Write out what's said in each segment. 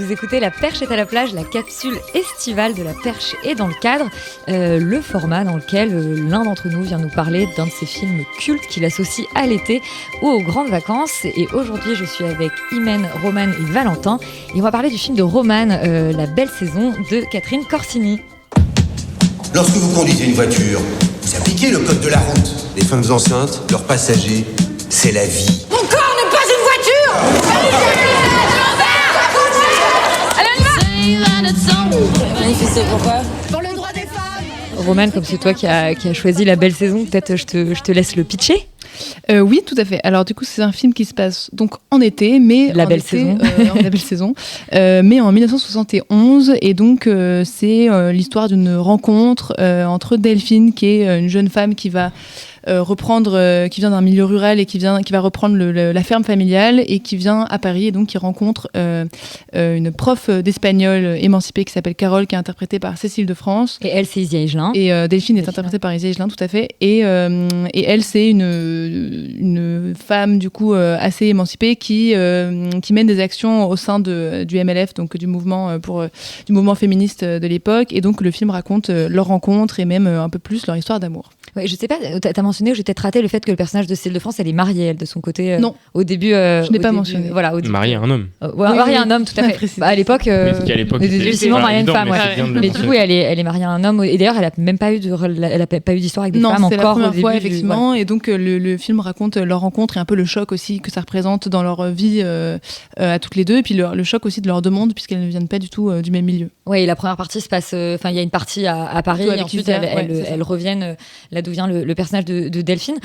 Vous écoutez La Perche est à la plage, la capsule estivale de La Perche est dans le cadre, le format dans lequel l'un d'entre nous vient nous parler d'un de ses films cultes qu'il associe à l'été ou aux grandes vacances. Et aujourd'hui, je suis avec Imen, Romane et Valentin. Et on va parler du film de Romane, La Belle Saison de Catherine Corsini. Lorsque vous conduisez une voiture, vous appliquez le code de la route. Les femmes enceintes, leurs passagers, c'est la vie. Mon corps n'est pas une voiture. Il fait ça pourquoi ? Pour le droit des femmes. Romane, comme c'est toi qui a choisi La Belle Saison, peut-être je te laisse le pitcher. Oui, tout à fait. Alors du coup, c'est un film qui se passe donc en été, mais La Belle Saison, mais en 1971, et donc c'est l'histoire d'une rencontre entre Delphine, qui est une jeune femme qui va qui vient d'un milieu rural et qui va reprendre la ferme familiale et qui vient à Paris et donc qui rencontre une prof d'espagnol émancipée qui s'appelle Carole, qui est interprétée par Cécile de France. Et elle, c'est Isia Higelin. Et Delphine est interprétée par Isia Higelin, tout à fait. Et elle, c'est une femme du coup assez émancipée qui mène des actions au sein du MLF, donc du mouvement féministe de l'époque. Et donc le film raconte leur rencontre et même un peu plus leur histoire d'amour. Ouais, je sais pas, t'as mentionné, j'ai peut-être raté le fait que le personnage de Cécile de France, elle est mariée, elle, de son côté. Non. Au début. Je n'ai pas mentionné. Voilà, au début. Mariée à un homme. Mariée à un homme, tout à fait. À l'époque. Effectivement, mariée à une femme. Mais du coup, elle est mariée à un homme. Et d'ailleurs, elle a même pas eu d'histoire avec des femmes encore. Non, c'est la première fois, début, effectivement. Et donc, le film raconte leur rencontre et un peu le choc aussi que ça représente dans leur vie à toutes les deux. Et puis le choc aussi de leur demande, puisqu'elles ne viennent pas du tout du même milieu. Oui, la première partie se passe. Enfin, il y a une partie à Paris, et ensuite elles reviennent là d'où vient le personnage de Delphine.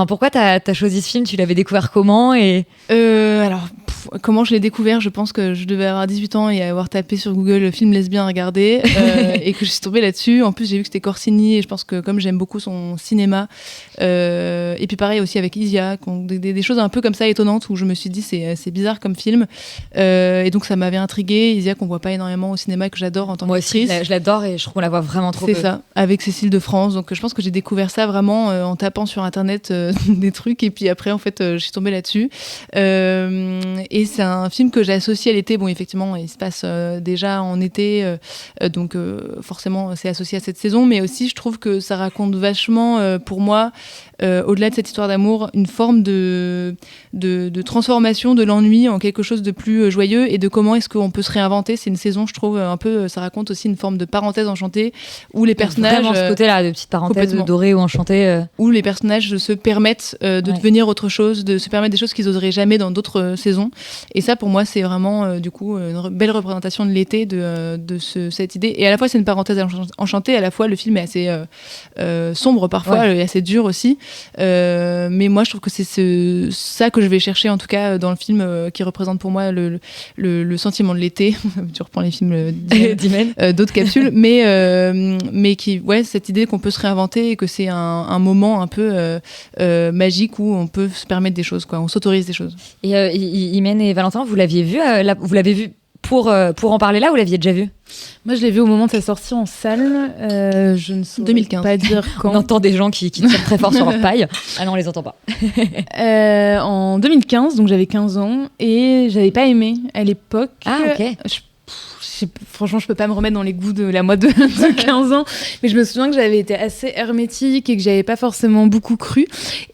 Pourquoi t'as choisi ce film ? Tu l'avais découvert comment Comment je l'ai découvert ? Je pense que je devais avoir 18 ans et avoir tapé sur Google film lesbien à regarder et que je suis tombée là-dessus. En plus, j'ai vu que c'était Corsini et je pense que comme j'aime beaucoup son cinéma, et puis pareil aussi avec Isia, des choses un peu comme ça étonnantes où je me suis dit c'est bizarre comme film. Et donc ça m'avait intriguée. Isia qu'on voit pas énormément au cinéma, que j'adore en tant qu'actrice. Moi aussi, je l'adore et je trouve qu'on la voit vraiment trop peu. C'est ça, avec Cécile de France. Donc je pense que j'ai découvert ça vraiment en tapant sur internet des trucs et puis après en fait je suis tombée là-dessus. Et c'est un film que j'associe à l'été. Bon, effectivement, il se passe déjà en été, donc forcément, c'est associé à cette saison. Mais aussi, je trouve que ça raconte vachement, pour moi, au-delà de cette histoire d'amour, une forme de transformation de l'ennui en quelque chose de plus joyeux et de comment est-ce qu'on peut se réinventer. C'est une saison, je trouve, un peu. Ça raconte aussi une forme de parenthèse enchantée où les personnages. Vraiment ce côté-là, de petite parenthèse dorée ou enchantée. Où les personnages se permettent de devenir autre chose, de se permettre des choses qu'ils n'oseraient jamais dans d'autres saisons. Et ça, pour moi, c'est vraiment du coup une belle représentation de l'été de cette idée. Et à la fois, c'est une parenthèse enchantée, à la fois, le film est assez sombre parfois, et assez dur aussi. Mais moi, je trouve que c'est ça que je vais chercher, en tout cas, dans le film, qui représente pour moi le sentiment de l'été. Tu reprends les films d'Imen, d'autres capsules, mais qui, cette idée qu'on peut se réinventer et que c'est un moment un peu magique où on peut se permettre des choses, quoi. On s'autorise des choses. Et Imen et Valentin, vous l'aviez vu vous l'avez vu pour en parler là, ou l'aviez déjà vu ? Moi, je l'ai vu au moment de sa sortie en salle. Je ne saurais 2015. pas dire quand. On entend des gens qui tirent très fort sur leur paille. Ah non, on les entend pas. En 2015, donc j'avais 15 ans et j'avais pas aimé à l'époque. Ah, ok. Franchement, je peux pas me remettre dans les goûts de la moi de 15 ans, mais je me souviens que j'avais été assez hermétique et que j'avais pas forcément beaucoup cru.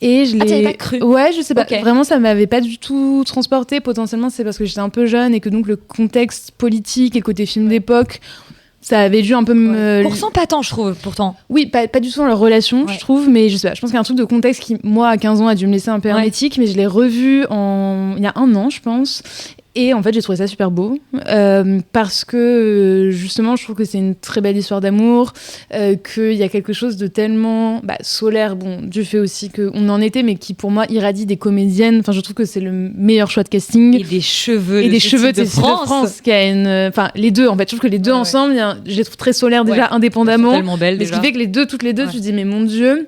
Et je l'ai. t'avais pas cru ? Ouais, je sais pas. Okay. Vraiment, ça m'avait pas du tout transporté. Potentiellement, c'est parce que j'étais un peu jeune et que donc le contexte politique et le côté film d'époque, ça avait dû un peu me. On ressent pas tant, je trouve, pourtant. Oui, pas du tout dans leur relation, je trouve, mais je sais pas. Je pense qu'il y a un truc de contexte qui, moi, à 15 ans, a dû me laisser un peu hermétique, mais je l'ai revu il y a 1 an, je pense. Et en fait, j'ai trouvé ça super beau parce que justement, je trouve que c'est une très belle histoire d'amour, qu'il y a quelque chose de tellement solaire, bon, du fait aussi qu'on en était, mais qui pour moi irradie des comédiennes. Enfin, je trouve que c'est le meilleur choix de casting. Et des cheveux. Et des cheveux de Cécile de France, qui a enfin, les deux, en fait, je trouve que les deux ensemble, je les trouve très solaires déjà, indépendamment. Tellement belles, mais ce qui fait que toutes les deux, tu te dis, mais mon Dieu.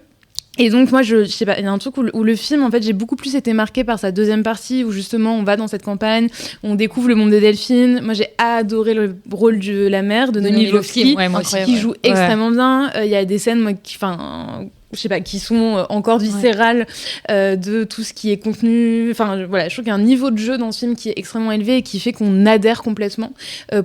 Et donc moi, je sais pas, il y a un truc où le film, en fait, j'ai beaucoup plus été marquée par sa deuxième partie, où justement on va dans cette campagne, on découvre le monde des Delphines. Moi, j'ai adoré le rôle de la mère de Noémie Lvovsky, qui joue extrêmement bien. Il y a des scènes, je sais pas, qui sont encore viscérales de tout ce qui est contenu. Enfin, voilà, je trouve qu'il y a un niveau de jeu dans ce film qui est extrêmement élevé et qui fait qu'on adhère complètement.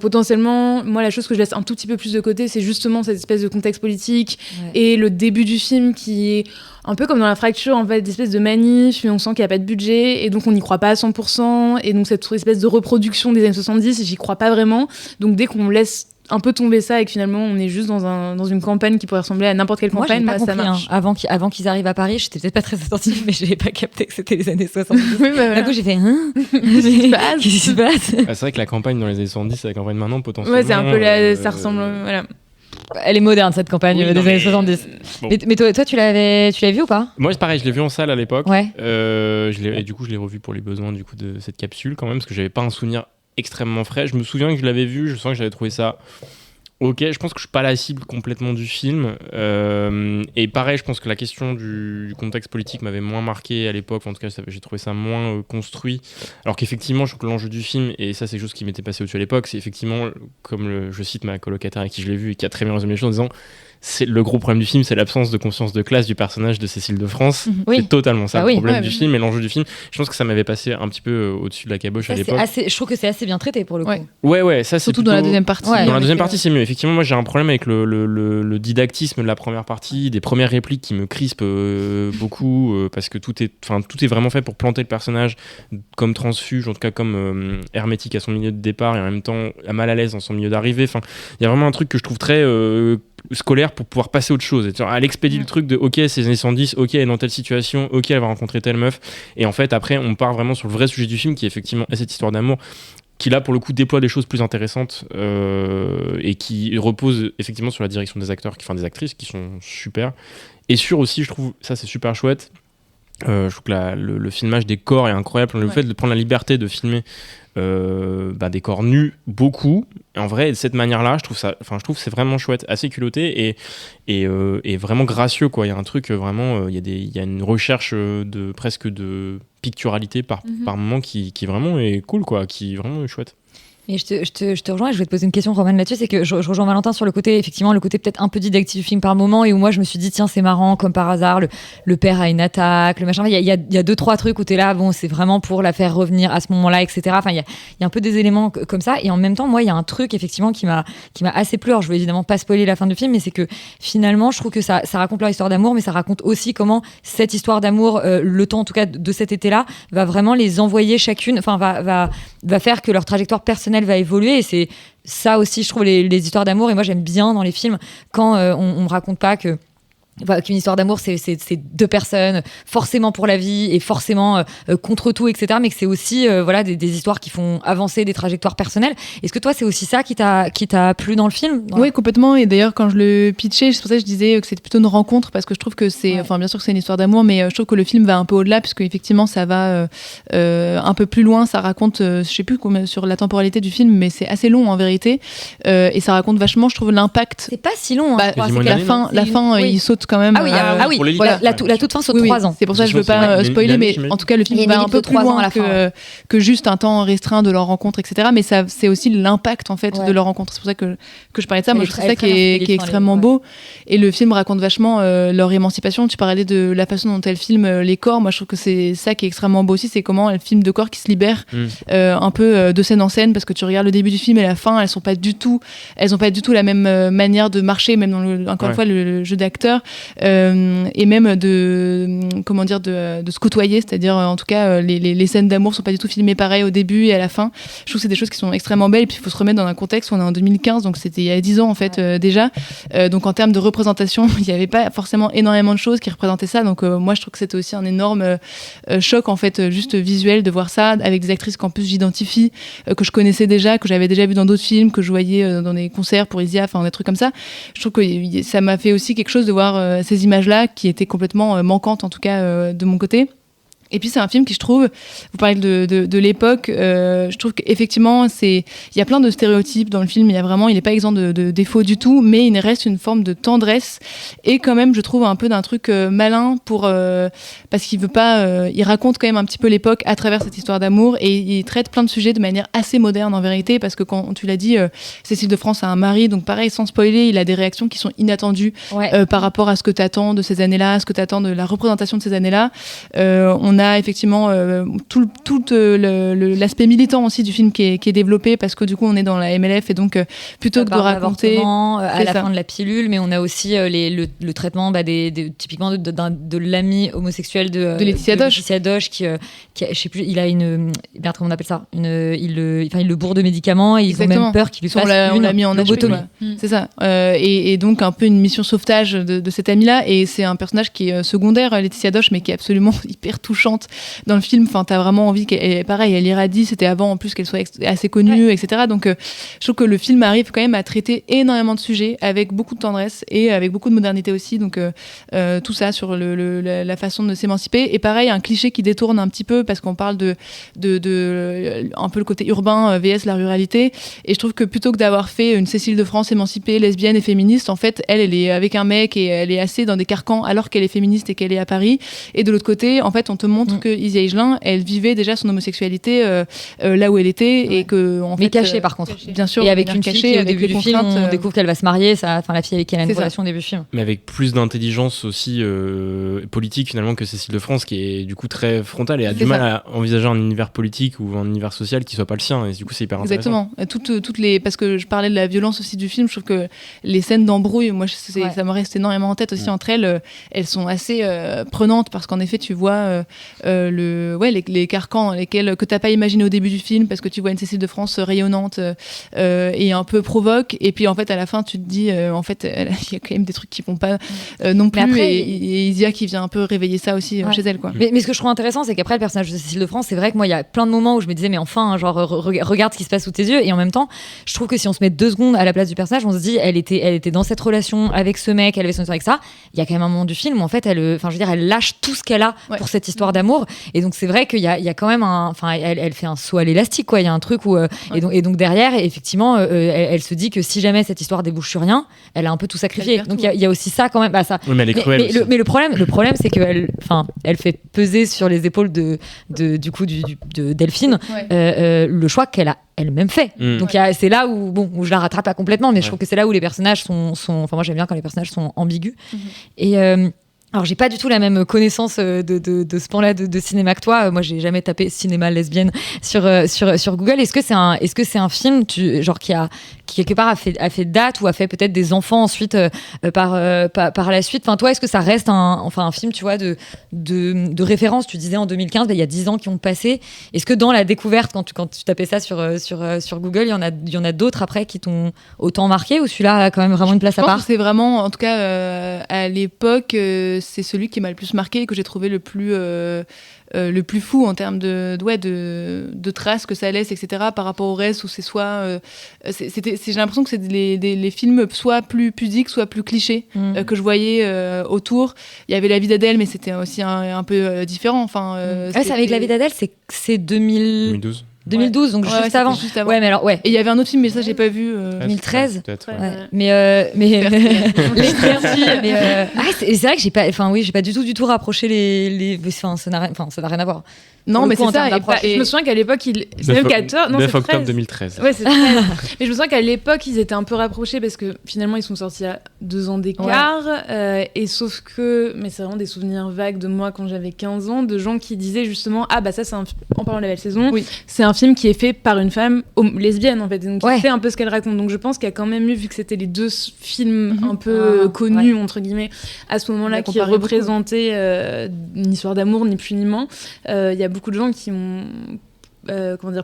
Potentiellement, moi, la chose que je laisse un tout petit peu plus de côté, c'est justement cette espèce de contexte politique et le début du film qui est un peu comme dans La Fracture, en fait, d'espèce de manif, mais on sent qu'il n'y a pas de budget, et donc on n'y croit pas à 100%, et donc cette espèce de reproduction des années 70, j'y crois pas vraiment. Donc dès qu'on laisse un peu tomber ça et que finalement on est juste dans une campagne qui pourrait ressembler à n'importe quelle campagne, moi, ça marche. Avant qu'ils arrivent à Paris, j'étais peut-être pas très attentive, mais j'avais pas capté que c'était les années 70. Oui, bah, Du coup, j'ai fait Qu'est-ce qui se passe C'est vrai que la campagne dans les années 70 et la campagne maintenant, potentiellement. Ouais, c'est un peu ça ressemble. Voilà. Elle est moderne cette campagne des années 70. Bon. Mais toi, tu l'avais vu ou pas? Moi, c'est pareil, je l'ai vu en salle à l'époque. Ouais. Et du coup, je l'ai revu pour les besoins du coup de cette capsule quand même, parce que j'avais pas un souvenir extrêmement frais. Je me souviens que je l'avais vu, je sens que j'avais trouvé ça. Ok, je pense que je suis pas la cible complètement du film. Et pareil, je pense que la question du contexte politique m'avait moins marqué à l'époque. En tout cas, j'ai trouvé ça moins construit. Alors qu'effectivement, je trouve que l'enjeu du film, et ça, c'est quelque chose qui m'était passé au-dessus à l'époque, c'est effectivement, comme je cite ma colocataire avec qui je l'ai vu et qui a très bien résumé les choses en disant. C'est le gros problème du film, c'est l'absence de conscience de classe du personnage de Cécile de France. Oui. C'est totalement ça le problème du oui. film et l'enjeu du film. Je pense que ça m'avait passé un petit peu au-dessus de la caboche à l'époque. Je trouve que c'est assez bien traité pour le coup. Ouais, ça c'est Surtout plutôt... dans la deuxième partie. Ouais. Dans la deuxième partie, c'est mieux. Effectivement, moi j'ai un problème avec le didactisme de la première partie, des premières répliques qui me crispent beaucoup parce que tout est vraiment fait pour planter le personnage comme transfuge, en tout cas comme hermétique à son milieu de départ et en même temps mal à l'aise dans son milieu d'arrivée. Enfin, il y a vraiment un truc que je trouve très scolaire pour pouvoir passer à autre chose. Elle expédie le truc de ok, c'est les années 110, ok, elle est dans telle situation, ok, elle va rencontrer telle meuf. Et en fait, après, on part vraiment sur le vrai sujet du film qui est effectivement cette histoire d'amour qui là pour le coup déploie des choses plus intéressantes et qui repose effectivement sur la direction des acteurs, des actrices qui sont super. Et sur aussi, je trouve, ça c'est super chouette, je trouve que le filmage des corps est incroyable. Le fait de prendre la liberté de filmer des corps nus beaucoup, et en vrai de cette manière-là, je trouve que c'est vraiment chouette, assez culotté et vraiment gracieux quoi. Il y a un truc vraiment, il y a une recherche de presque de picturalité par moment qui vraiment est cool quoi, qui vraiment est chouette. Et je te rejoins et je vais te poser une question, Roman, là-dessus. C'est que je rejoins Valentin sur le côté peut-être un peu didactique du film par moment, et où moi je me suis dit, tiens, c'est marrant, comme par hasard, le père a une attaque, le machin. Il y a 2-3 trucs où t'es là, bon, c'est vraiment pour la faire revenir à ce moment-là, etc. Enfin, il y a un peu des éléments comme ça. Et en même temps, moi, il y a un truc, effectivement, qui m'a assez plu. Alors, je veux évidemment pas spoiler la fin du film, mais c'est que finalement, je trouve que ça raconte leur histoire d'amour, mais ça raconte aussi comment cette histoire d'amour, le temps, en tout cas, de cet été-là, va vraiment les envoyer chacune, enfin, va faire que leur trajectoire personnelle va évoluer. Et c'est ça aussi, je trouve, les histoires d'amour. Et moi, j'aime bien dans les films quand on me raconte pas qu'une histoire d'amour, c'est 2 personnes forcément pour la vie et forcément contre tout, etc. Mais que c'est aussi des histoires qui font avancer des trajectoires personnelles. Est-ce que toi, c'est aussi ça qui t'a plu dans le film? Oui, complètement. Et d'ailleurs, quand je le pitchais, c'est pour ça que je disais que c'était plutôt une rencontre, parce que je trouve que c'est, enfin, bien sûr que c'est une histoire d'amour, mais je trouve que le film va un peu au-delà, puisque effectivement, ça va un peu plus loin. Ça raconte, je sais plus sur la temporalité du film, mais c'est assez long en vérité, et ça raconte vachement, je trouve, l'impact. C'est pas si long. Hein, c'est que la fin, il saute quand même. Ah oui, voilà, la toute fin saute 3 ans. C'est pour ça que je veux pas spoiler, mais en tout cas, le film va un peu plus loin que juste un temps restreint de leur rencontre, etc. Mais ça, c'est aussi l'impact en fait de leur rencontre. C'est pour ça que je parlais de ça. Moi, je trouve ça qui est extrêmement beau. Et le film raconte vachement leur émancipation. Tu parlais de la façon dont elle filme les corps. Moi, je trouve que c'est ça qui est extrêmement beau aussi. C'est comment elle filme de corps qui se libèrent un peu de scène en scène, parce que tu regardes le début du film et la fin, elles ont pas du tout la même manière de marcher, même dans encore une fois le jeu d'acteur. Et même de se côtoyer, c'est-à-dire en tout cas les scènes d'amour sont pas du tout filmées pareil au début et à la fin. Je trouve que c'est des choses qui sont extrêmement belles, et puis il faut se remettre dans un contexte où on est en 2015, donc c'était il y a 10 ans en fait déjà, donc en termes de représentation il n'y avait pas forcément énormément de choses qui représentaient ça, donc moi je trouve que c'était aussi un énorme choc en fait, juste visuel, de voir ça avec des actrices qu'en plus j'identifie, que je connaissais déjà, que j'avais déjà vu dans d'autres films, que je voyais dans des concerts pour Isia, enfin des trucs comme ça. Je trouve que ça m'a fait aussi quelque chose de voir ces images-là qui étaient complètement manquantes, en tout cas de mon côté. Et puis c'est un film qui, je trouve, vous parlez de l'époque, je trouve qu'effectivement il y a plein de stéréotypes dans le film, il n'est pas exempt de défauts du tout, mais il reste une forme de tendresse et quand même je trouve un peu d'un truc malin parce qu'il veut pas, il raconte quand même un petit peu l'époque à travers cette histoire d'amour et il traite plein de sujets de manière assez moderne en vérité, parce que quand tu l'as dit, Cécile de France a un mari, donc pareil, sans spoiler, il a des réactions qui sont inattendues par rapport à ce que t'attends de ces années-là, à ce que t'attends de la représentation de ces années-là. On a effectivement tout l'aspect militant aussi du film qui est développé, parce que du coup on est dans la MLF et donc plutôt que de raconter à la fin de la pilule, mais on a aussi le traitement typiquement de l'ami homosexuel de Laetitia Doche qui je sais plus, il a comment on appelle ça, il le bourre de médicaments et ils ont même peur qu'il lui fasse on l'a mis en lobotomie. C'est ça, et donc un peu une mission sauvetage de cet ami-là, et c'est un personnage qui est secondaire, Laetitia Doche, mais qui est absolument hyper touchante dans le film. Enfin, t'as vraiment envie elle irradie. C'était avant en plus qu'elle soit assez connue, etc. Donc je trouve que le film arrive quand même à traiter énormément de sujets avec beaucoup de tendresse et avec beaucoup de modernité aussi. Donc tout ça sur la façon de s'émanciper. Et pareil, un cliché qui détourne un petit peu parce qu'on parle de un peu le côté urbain vs la ruralité. Et je trouve que plutôt que d'avoir fait une Cécile de France émancipée, lesbienne et féministe, en fait, elle est avec un mec et elle est assez dans des carcans alors qu'elle est féministe et qu'elle est à Paris. Et de l'autre côté, en fait, on te montre que Isia Higelin, elle vivait déjà son homosexualité là où elle était, et que en mais fait, cachée par contre. Bien sûr, et avec une fille qui, au début du film, on découvre qu'elle va se marier, la fille avec qui elle a une relation au début du film. Mais avec plus d'intelligence aussi politique finalement que Cécile de France, qui est du coup très frontale et a du mal à envisager un univers politique ou un univers social qui soit pas le sien, et du coup c'est hyper intéressant. Exactement. Toutes les, parce que je parlais de la violence aussi du film, je trouve que les scènes d'embrouille, moi ça me reste énormément en tête aussi entre elles. Elles sont assez prenantes, parce qu'en effet tu vois les carcans que t'as pas imaginé au début du film, parce que tu vois une Cécile de France rayonnante et un peu provoque, et puis en fait à la fin tu te dis en fait il y a quand même des trucs qui vont pas non plus, après, et Isia qui vient un peu réveiller ça aussi chez elle, quoi. Mais ce que je trouve intéressant, c'est qu'après le personnage de Cécile de France, c'est vrai que moi il y a plein de moments où je me disais mais enfin genre regarde ce qui se passe sous tes yeux, et en même temps je trouve que si on se met 2 secondes à la place du personnage, on se dit elle était dans cette relation avec ce mec, elle avait son histoire avec ça. Il y a quand même un moment du film où en fait elle lâche tout ce qu'elle a pour cette histoire d'amour, et donc c'est vrai qu'il y a quand même elle fait un saut à l'élastique, quoi. Il y a un truc où et donc derrière effectivement elle se dit que si jamais cette histoire débouche sur rien, elle a un peu tout sacrifié. Donc il y a aussi ça quand même, ça. Oui, mais elle est cruelle. Mais le problème c'est que elle fait peser sur les épaules de Delphine le choix qu'elle a elle-même fait. Donc c'est là où je la rattrape pas complètement, mais je trouve que c'est là où les personnages sont moi j'aime bien quand les personnages sont ambigus. Et alors j'ai pas du tout la même connaissance de ce pan-là de cinéma que toi. Moi j'ai jamais tapé cinéma lesbienne sur Google. Est-ce que c'est un film qui quelque part a fait date, ou a fait peut-être des enfants ensuite par la suite. Enfin toi, est-ce que ça reste un film, tu vois, de référence? Tu disais en 2015, il y a 10 ans qui ont passé. Est-ce que dans la découverte, quand tu tapais ça sur Google, il y en a d'autres après qui t'ont autant marqué, ou celui-là a quand même vraiment une place à part? Je pense que c'est vraiment, en tout cas à l'époque, c'est celui qui m'a le plus marqué et que j'ai trouvé le plus fou en termes de traces que ça laisse, etc., par rapport au reste, où c'est soit j'ai l'impression que c'est les films soit plus pudiques, soit plus clichés que je voyais autour. Il y avait La vie d'Adèle, mais c'était aussi un peu différent. C'est avec La vie d'Adèle, c'est 2012, donc juste avant. Ouais, mais alors, ouais. Et il y avait un autre film, mais ça, j'ai pas vu. 2013. Peut-être. Ouais. Mais c'est vrai que j'ai pas du tout rapproché les. Enfin, ça n'a rien à voir. Non, mais c'est ça. Je me souviens qu'à l'époque, c'est même 14. Non, 9 c'est octobre 13. 2013. Ouais, c'est 13. Mais je me souviens qu'à l'époque, ils étaient un peu rapprochés, parce que finalement, ils sont sortis à 2 ans d'écart. Et sauf que, mais c'est vraiment des souvenirs vagues de moi quand j'avais 15 ans, de gens qui disaient justement, ça, c'est en parlant de La Belle Saison, c'est un film qui est fait par une femme lesbienne, en fait. Donc, qui fait un peu ce qu'elle raconte. Donc, je pense qu'il y a quand même eu, vu que c'était les 2 films un peu connus, entre guillemets, à ce moment-là, qui représentaient une histoire d'amour, ni plus ni moins. Il y a beaucoup de gens qui ont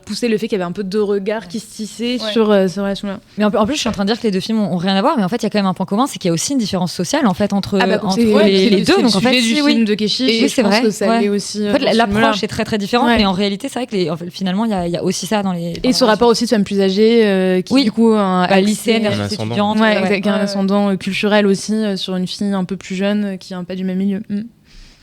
poussé le fait qu'il y avait un peu de regards qui se tissaient sur ces relations-là. Mais en plus, je suis en train de dire que les 2 films ont rien à voir, mais en fait, il y a quand même un point commun, c'est qu'il y a aussi une différence sociale en fait entre les deux. Donc en fait, du film de Keshi, c'est vrai. Que ça l'est aussi. En fait, l'approche est très très différente, mais en réalité, c'est vrai que finalement, il y a aussi ça dans les. Et ce rapport aussi de femmes plus âgées, qui du coup lycéenne, étudiante, avec un ascendant culturel aussi sur une fille un peu plus jeune qui est pas du même milieu.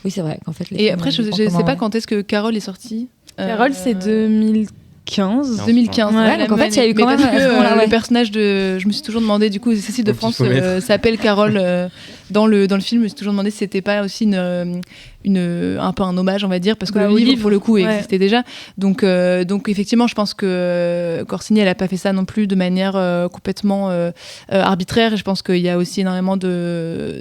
Oui, c'est vrai qu'en fait. Et après, je sais pas quand est-ce que Carole est sortie. Carole, c'est 2015. 2015. Ouais, donc en fait, il y a eu quand même le personnage de. Je me suis toujours demandé, du coup, Cécile de France s'appelle Carole dans le film. Je me suis toujours demandé si c'était pas aussi un peu un hommage, on va dire, parce que le livre pour le coup existait déjà. Donc effectivement, je pense que Corsini, elle a pas fait ça non plus de manière complètement arbitraire. Et je pense qu'il y a aussi énormément de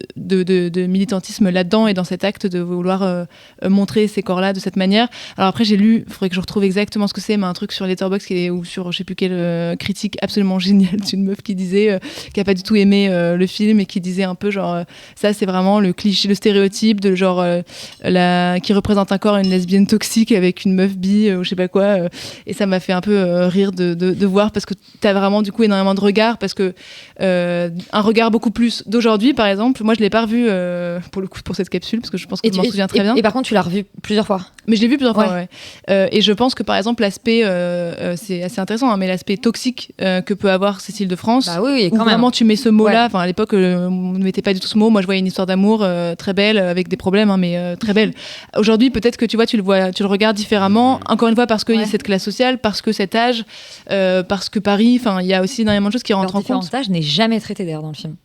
militantisme là-dedans et dans cet acte de vouloir montrer ces corps-là de cette manière. Alors après, j'ai lu, il faudrait que je retrouve exactement ce que c'est, mais un truc sur Letterboxd ou sur je sais plus quelle critique absolument géniale d'une meuf qui disait qui a pas du tout aimé le film et qui disait un peu genre ça c'est vraiment le cliché, le stéréotype de genre qui représente encore une lesbienne toxique avec une meuf bi ou je sais pas quoi, et ça m'a fait un peu rire de voir, parce que t'as vraiment du coup énormément de regards, parce que un regard beaucoup plus d'aujourd'hui par exemple. Moi je l'ai pas revu pour le coup pour cette capsule, parce que je pense que je m'en souviens très bien, et par contre tu l'as revu plusieurs fois. Mais je l'ai vu plusieurs fois, ouais. Et je pense que par exemple l'aspect c'est assez intéressant, hein, mais l'aspect toxique que peut avoir Cécile de France, bah oui, où quand vraiment même. tu mets ce mot là, enfin à l'époque on ne mettait pas du tout ce mot. Moi je voyais une histoire d'amour très belle avec des problèmes, hein, mais très belle. Aujourd'hui peut-être que tu le regardes différemment, encore une fois parce qu'il y a cette classe sociale, parce que cet âge, parce que Paris, enfin il y a aussi énormément de choses qui rentrent en compte. Âge n'est jamais traité d'ailleurs dans le film.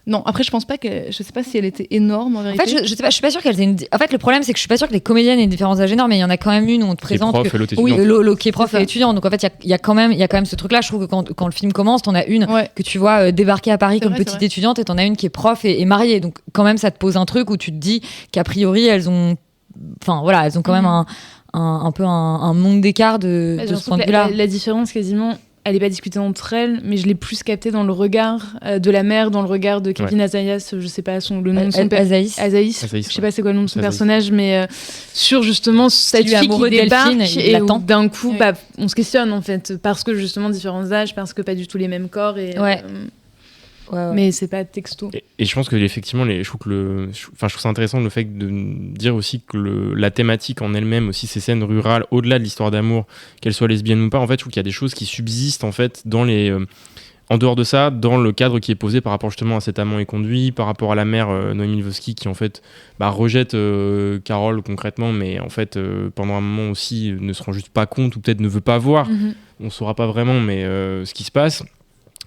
Non, après je sais pas si elle était énorme en vérité. En fait, je sais pas, je suis pas sûre qu'elle ait En fait, le problème c'est que je suis pas sûre que les comédiennes aient une différence d'âge énorme, mais il y en a quand même une où on te présente qui est prof et étudiant. Donc en fait, il y a quand même ce truc là. Je trouve que quand le film commence, t'en as une que tu vois débarquer à Paris comme petite étudiante, et t'en as une qui est prof et mariée. Donc quand même ça te pose un truc où tu te dis qu'a priori elles ont quand même un peu un monde d'écart de ce point de vue-là. La différence quasiment, elle n'est pas discutée entre elles, mais je l'ai plus captée dans le regard de la mère, dans le regard de Kevin Azayas, je sais pas le nom de son Azaïs, je sais pas c'est quoi le nom de son personnage, mais sur justement cette fille qui débarque et où d'un coup on se questionne en fait, parce que justement différents âges, parce que pas du tout les mêmes corps et mais c'est pas texto. Et je pense que effectivement, je trouve ça intéressant le fait de dire aussi que la thématique en elle-même, aussi ces scènes rurales, au-delà de l'histoire d'amour, qu'elles soient lesbiennes ou pas, en fait, je trouve qu'il y a des choses qui subsistent en fait en dehors de ça, dans le cadre qui est posé par rapport justement à cet amant et conduit, par rapport à la mère Noémie Lvovsky qui en fait rejette Carole concrètement, mais en fait pendant un moment aussi ne se rend juste pas compte, ou peut-être ne veut pas voir. On saura pas vraiment, mais ce qui se passe.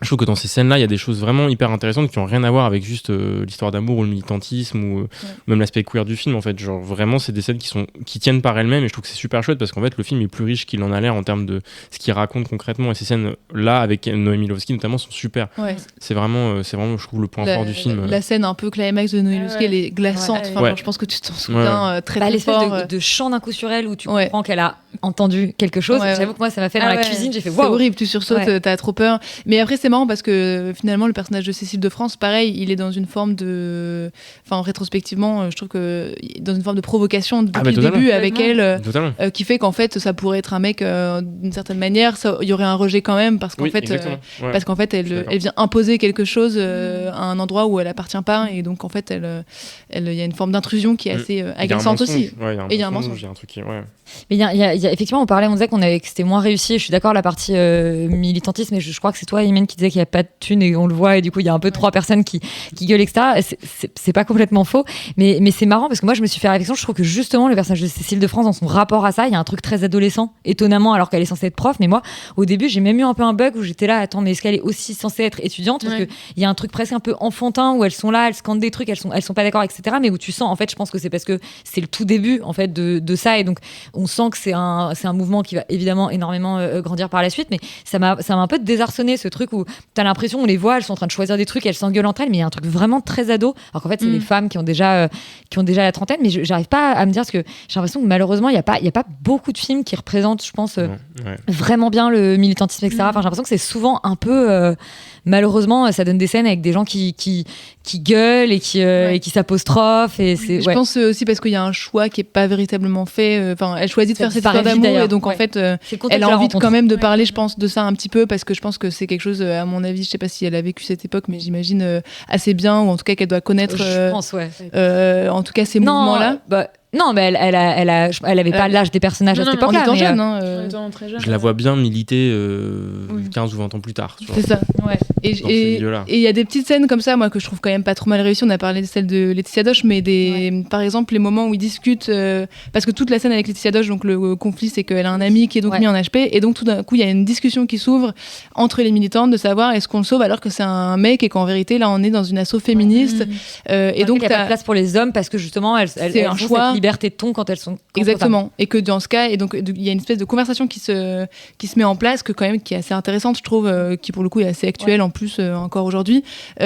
Je trouve que dans ces scènes-là, il y a des choses vraiment hyper intéressantes qui n'ont rien à voir avec juste l'histoire d'amour ou le militantisme ou même l'aspect queer du film. En fait, genre vraiment, c'est des scènes qui tiennent par elles-mêmes, et je trouve que c'est super chouette parce qu'en fait, le film est plus riche qu'il en a l'air en termes de ce qu'il raconte concrètement. Et ces scènes-là, avec Noémie Lvovsky notamment, sont super. Ouais. C'est vraiment, je trouve, le point fort du film. La scène un peu climax de Noémie Lvovsky, elle est glaçante. Enfin, je pense que tu t'en souviens très très fort. L'espèce de chant d'un coup sur elle où tu comprends qu'elle a entendu quelque chose. J'avoue que moi, ça m'a fait dans la cuisine. J'ai fait waouh. C'est horrible, tu sursautes, t'as trop peur. Mais après, c'est marrant parce que finalement le personnage de Cécile de France, pareil, il est dans une forme de, enfin rétrospectivement, je trouve que dans une forme de provocation depuis le début avec elle, qui fait qu'en fait ça pourrait être un mec d'une certaine manière, il y aurait un rejet quand même parce qu'en fait elle vient imposer quelque chose à un endroit où elle appartient pas, et donc en fait il y a une forme d'intrusion qui est assez agaçante aussi. Et il y a un mensonge, il y a un truc qui mais il y a effectivement, on disait que c'était moins réussi, et je suis d'accord, la partie militantisme, mais je crois que c'est toi, Imen, qui disait qu'il n'y a pas de thunes et on le voit, et du coup il y a un peu trois personnes qui gueulent, etc. C'est pas complètement faux, mais c'est marrant parce que moi je me suis fait la réflexion, je trouve que justement le personnage de Cécile de France, dans son rapport à ça, il y a un truc très adolescent, étonnamment, alors qu'elle est censée être prof. Mais moi au début j'ai même eu un peu un bug où j'étais là, attends, mais est-ce qu'elle est aussi censée être étudiante, parce que il y a un truc presque un peu enfantin où elles sont là, elles scandent des trucs, elles sont pas d'accord, etc. Mais où tu sens, en fait, je pense que c'est parce que c'est le tout début en fait de ça, et donc on sent que c'est un mouvement qui va évidemment énormément grandir par la suite. Mais ça m'a un peu désarçonné, ce truc où t'as l'impression, on les voit, elles sont en train de choisir des trucs, elles s'engueulent entre elles, mais il y a un truc vraiment très ado, alors qu'en fait c'est des femmes qui ont déjà la trentaine. Mais j'arrive pas à me dire, parce que j'ai l'impression que malheureusement il y a pas beaucoup de films qui représentent, je pense, vraiment bien le militantisme, etc. Enfin, j'ai l'impression que c'est souvent un peu malheureusement ça donne des scènes avec des gens qui gueulent et qui s'apostrophent, et c'est je pense aussi parce qu'il y a un choix qui est pas véritablement fait. Enfin, elle choisit de faire cette histoire d'amour, et donc en fait elle a envie quand même de parler, je pense, de ça un petit peu, parce que je pense que c'est quelque chose, à mon avis, je sais pas si elle a vécu cette époque, mais j'imagine assez bien, ou en tout cas qu'elle doit connaître je pense, en tout cas ces mouvements-là. Non, mais elle avait pas l'âge des personnages à cette époque-là. En étant jeune, En étant très jeune. Je la vois bien militer 15 ou 20 ans plus tard. Tu vois. C'est ça. Ouais. Et il y a des petites scènes comme ça, moi, que je trouve quand même pas trop mal réussies. On a parlé de celle de Laetitia Doche, mais par exemple, les moments où ils discutent, parce que toute la scène avec Laetitia Doche, donc le conflit, c'est qu'elle a un ami qui est donc mis en HP, et donc tout d'un coup, il y a une discussion qui s'ouvre entre les militantes de savoir est-ce qu'on le sauve alors que c'est un mec et qu'en vérité, là, on est dans une asso féministe. Et donc, il n'y a pas de place pour les hommes parce que justement, elles un ont choix. cette liberté de ton quand elles sont. Exactement. Et que dans ce cas, et donc il y a une espèce de conversation qui se met en place, qui est assez intéressante, je trouve, qui pour le coup est assez actuelle en plus encore aujourd'hui.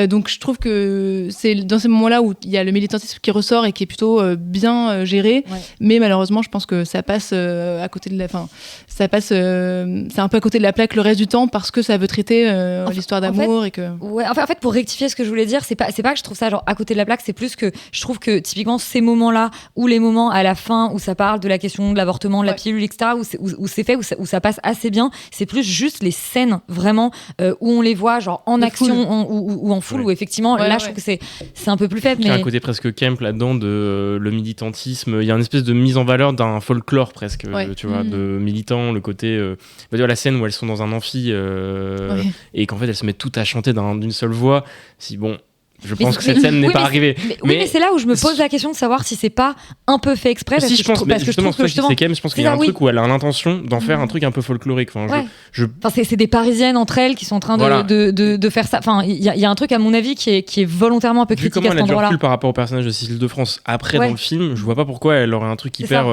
Donc je trouve que c'est dans ces moments-là où il y a le militantisme qui ressort et qui est plutôt bien géré, mais malheureusement, je pense que ça passe à côté de la fin. Ça passe, c'est un peu à côté de la plaque le reste du temps parce que ça veut traiter l'histoire d'amour et que. Ouais, en fait, pour rectifier ce que je voulais dire, c'est pas que je trouve ça genre à côté de la plaque, c'est plus que je trouve que typiquement ces moments-là ou les moments à la fin où ça parle de la question de l'avortement, de la pilule, etc., où c'est fait, où ça passe assez bien, c'est plus juste les scènes vraiment où on les voit genre en action ou en foule, où effectivement là je trouve que c'est un peu plus faible. Il y a un côté presque camp là-dedans de le militantisme. Il y a une espèce de mise en valeur d'un folklore presque, tu vois, de militants. Le côté, la scène où elles sont dans un amphi et qu'en fait elles se mettent toutes à chanter d'une seule voix. Si bon. Je pense que cette scène n'est pas arrivée. Mais c'est là où je me pose la question de savoir si c'est pas un peu fait exprès. Parce que je pense qu'il y a un truc où elle a l'intention d'en faire un truc un peu folklorique. Enfin, c'est des Parisiennes entre elles qui sont en train de faire ça. Enfin, il y a un truc à mon avis qui est volontairement un peu critique à cet endroit-là. Vu comment elle a du recul par rapport au personnage de Cécile de France après dans le film, je vois pas pourquoi elle aurait un truc hyper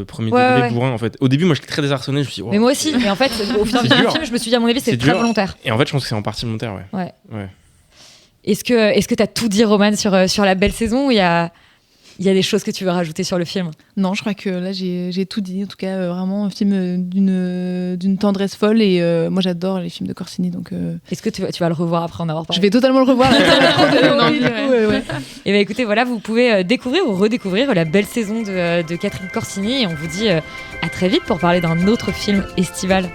premier degré bourrin en fait. Au début, moi, j'étais très désarçonné. Je me suis dit, mais moi aussi. Mais en fait, au final du film, je me suis dit à mon avis, c'est très volontaire. Et en fait, je pense que c'est en partie volontaire. Ouais. Est-ce que tu as tout dit, Romane, sur la belle saison, ou il y a des choses que tu veux rajouter sur le film? Non, je crois que là, j'ai tout dit. En tout cas, vraiment un film d'une tendresse folle. Et moi, j'adore les films de Corsini. Donc, est-ce que tu vas le revoir après en avoir parlé? Je vais totalement le revoir. Et écoutez, voilà, vous pouvez découvrir ou redécouvrir la belle saison de Catherine Corsini. Et on vous dit à très vite pour parler d'un autre film estival.